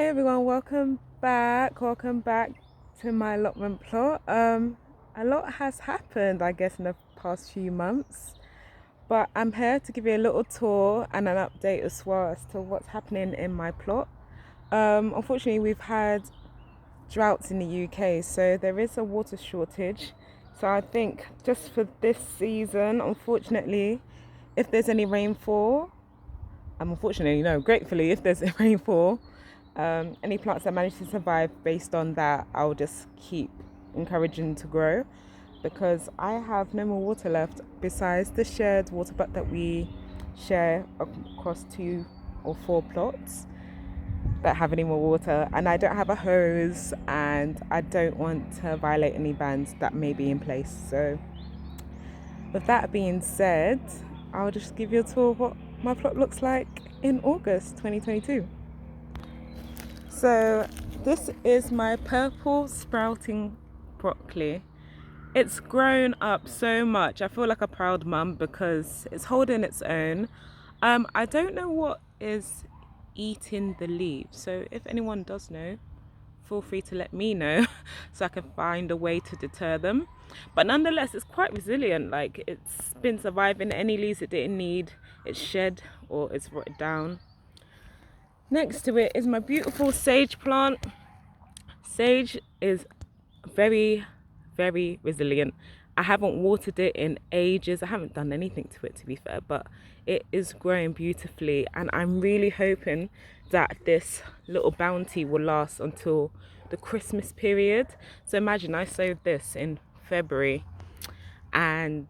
Hi everyone, welcome back. Welcome back to my allotment plot. A lot has happened, I guess, in the past few months, but I'm here to give you a little tour and an update as well as to what's happening in my plot. Unfortunately, we've had droughts in the UK, so there is a water shortage. So I think just for this season, unfortunately, if there's any rainfall, unfortunately, no, gratefully, if there's rainfall, any plants that manage to survive based on that, I'll just keep encouraging to grow because I have no more water left besides the shared water butt that we share across 2 or 4 plots that have any more water, and I don't have a hose and I don't want to violate any bans that may be in place. So with that being said, I'll just give you a tour of what my plot looks like in August 2022. So this is my purple sprouting broccoli. It's grown up so much. I feel like a proud mum because it's holding its own. I don't know what is eating the leaves, so if anyone does know, feel free to let me know so I can find a way to deter them. But nonetheless, it's quite resilient. Like, it's been surviving any leaves it didn't need. It's shed or it's rotted down. Next to it is my beautiful sage plant. Sage is very, very resilient. I haven't watered it in ages. I haven't done anything to it, to be fair, but it is growing beautifully, and I'm really hoping that this little bounty will last until the Christmas period. So imagine I sowed this in February, and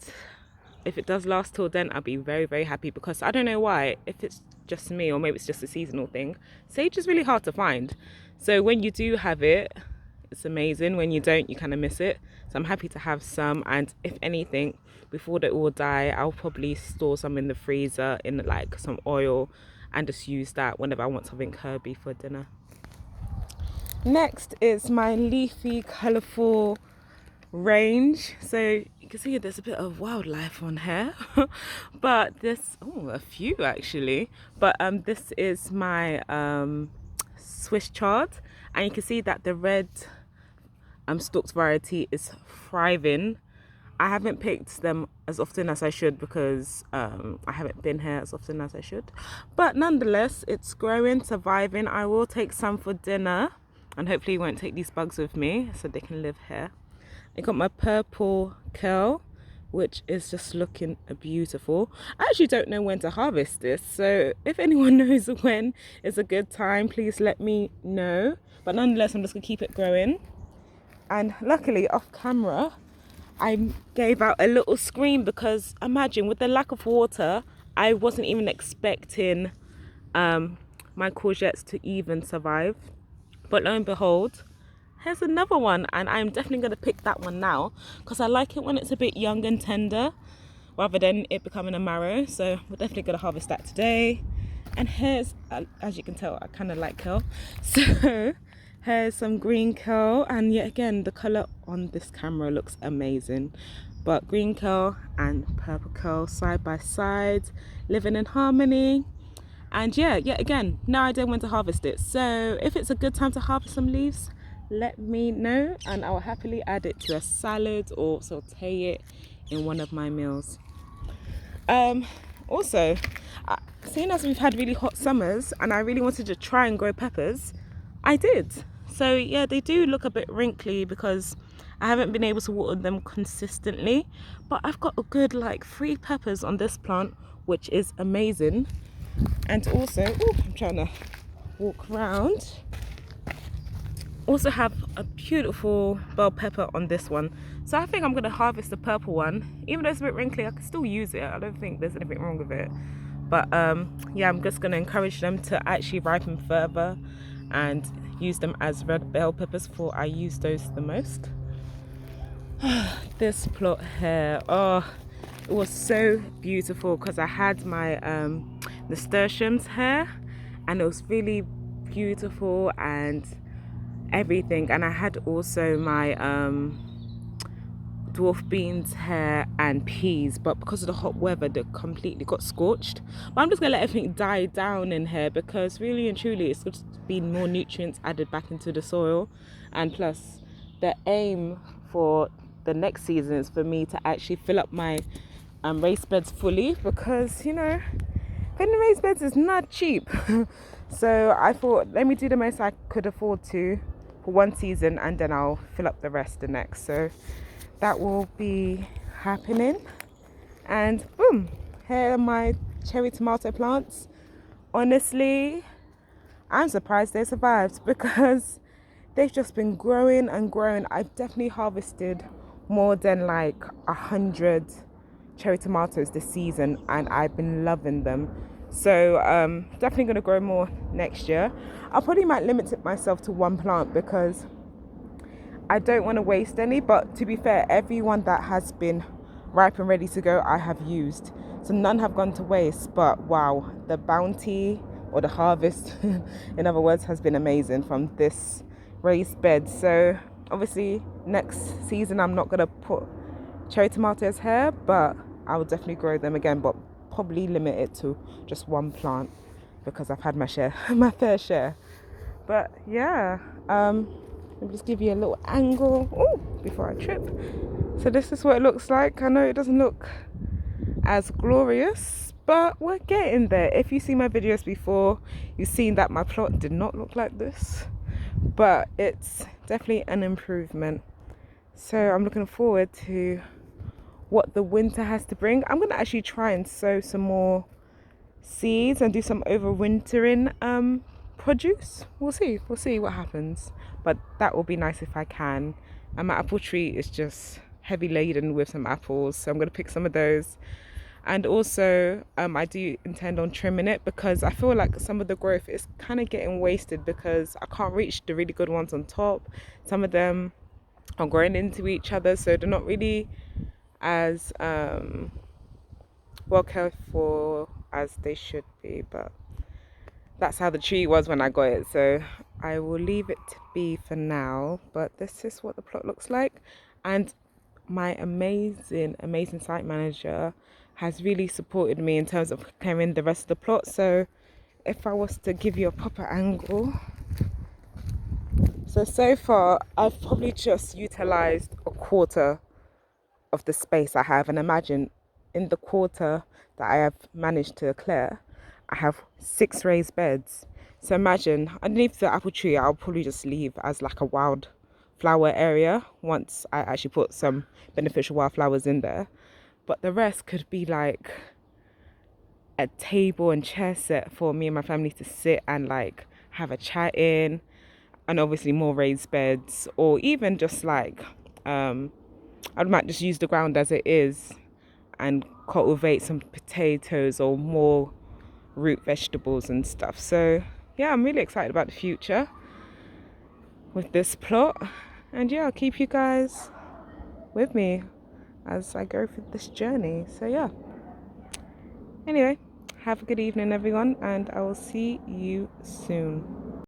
if it does last till then, I'll be very, very happy because I don't know why, if it's just me or maybe it's just a seasonal thing, sage is really hard to find. So when you do have it, it's amazing. When you don't, you kind of miss it. So I'm happy to have some, and if anything, before they all die, I'll probably store some in the freezer in like some oil and just use that whenever I want something herby for dinner. Next is my leafy, colourful range. So you can see there's a bit of wildlife on here but this, oh, a few actually, but this is my Swiss chard, and you can see that the red stalked variety is thriving. I haven't picked them as often as I should because I haven't been here as often as I should, but nonetheless it's growing, surviving. I will take some for dinner and hopefully won't take these bugs with me so they can live here. I got my purple curl, which is just looking beautiful. I actually don't know when to harvest this, so if anyone knows when is a good time, please let me know. But nonetheless, I'm just gonna keep it growing. And luckily, off camera, I gave out a little scream because imagine, with the lack of water, I wasn't even expecting my courgettes to even survive. But lo and behold, here's another one, and I'm definitely going to pick that one now because I like it when it's a bit young and tender rather than it becoming a marrow. So we're definitely going to harvest that today. And here's, as you can tell, I kind of like kale, so here's some green kale, and yet again the color on this camera looks amazing, but green kale and purple kale side by side, living in harmony. And yeah, yet again, no idea when to harvest it, so if it's a good time to harvest some leaves, let me know and I'll happily add it to a salad or saute it in one of my meals. Also, seeing as we've had really hot summers and I really wanted to try and grow peppers, I did. So yeah, they do look a bit wrinkly because I haven't been able to water them consistently, but I've got a good like 3 peppers on this plant, which is amazing. And also, I'm trying to walk around, also have a beautiful bell pepper on this one. So I think I'm going to harvest the purple one. Even though it's a bit wrinkly, I can still use it. I don't think there's anything wrong with it, but yeah, I'm just going to encourage them to actually ripen further and use them as red bell peppers, for I use those the most. This plot here, oh, it was so beautiful because I had my nasturtiums here and it was really beautiful and everything, and I had also my dwarf beans here and peas, but because of the hot weather they completely got scorched. But I'm just gonna let everything die down in here, because really and truly it's just been more nutrients added back into the soil. And plus the aim for the next season is for me to actually fill up my raised beds fully, because you know, filling raised beds is not cheap. So I thought, let me do the most I could afford to for one season, and then I'll fill up the rest the next. So that will be happening. And boom, here are my cherry tomato plants. Honestly, I'm surprised they survived, because they've just been growing and growing. I've definitely harvested more than like 100 cherry tomatoes this season, and I've been loving them. So definitely going to grow more next year. I probably might limit it myself to one plant, because I don't want to waste any. But to be fair, everyone that has been ripe and ready to go I have used, so none have gone to waste. But wow, the bounty, or the harvest in other words, has been amazing from this raised bed. So obviously next season I'm not going to put cherry tomatoes here, but I will definitely grow them again, but probably limit it to just one plant, because I've had my share my fair share. But yeah, let me just give you a little angle before I trip. So this is what it looks like. I know it doesn't look as glorious, but we're getting there. If you see my videos before, you've seen that my plot did not look like this, but it's definitely an improvement. So I'm looking forward to what the winter has to bring. I'm going to actually try and sow some more seeds and do some overwintering produce. We'll see what happens, but that will be nice if I can. And my apple tree is just heavy laden with some apples, so I'm going to pick some of those. And also I do intend on trimming it, because I feel like some of the growth is kind of getting wasted, because I can't reach the really good ones on top. Some of them are growing into each other, so they're not really as well cared for as they should be. But that's how the tree was when I got it, so I will leave it to be for now. But this is what the plot looks like, and my amazing site manager has really supported me in terms of clearing the rest of the plot. So if I was to give you a proper angle, so far I've probably just utilized a quarter of the space I have, and imagine in the quarter that I have managed to clear, I have 6 raised beds. So imagine underneath the apple tree I'll probably just leave as like a wild flower area once I actually put some beneficial wildflowers in there. But the rest could be like a table and chair set for me and my family to sit and like have a chat in, and obviously more raised beds, or even just like I might just use the ground as it is and cultivate some potatoes or more root vegetables and stuff. So yeah, I'm really excited about the future with this plot, and yeah, I'll keep you guys with me as I go through this journey. So yeah, anyway, have a good evening everyone, and I will see you soon.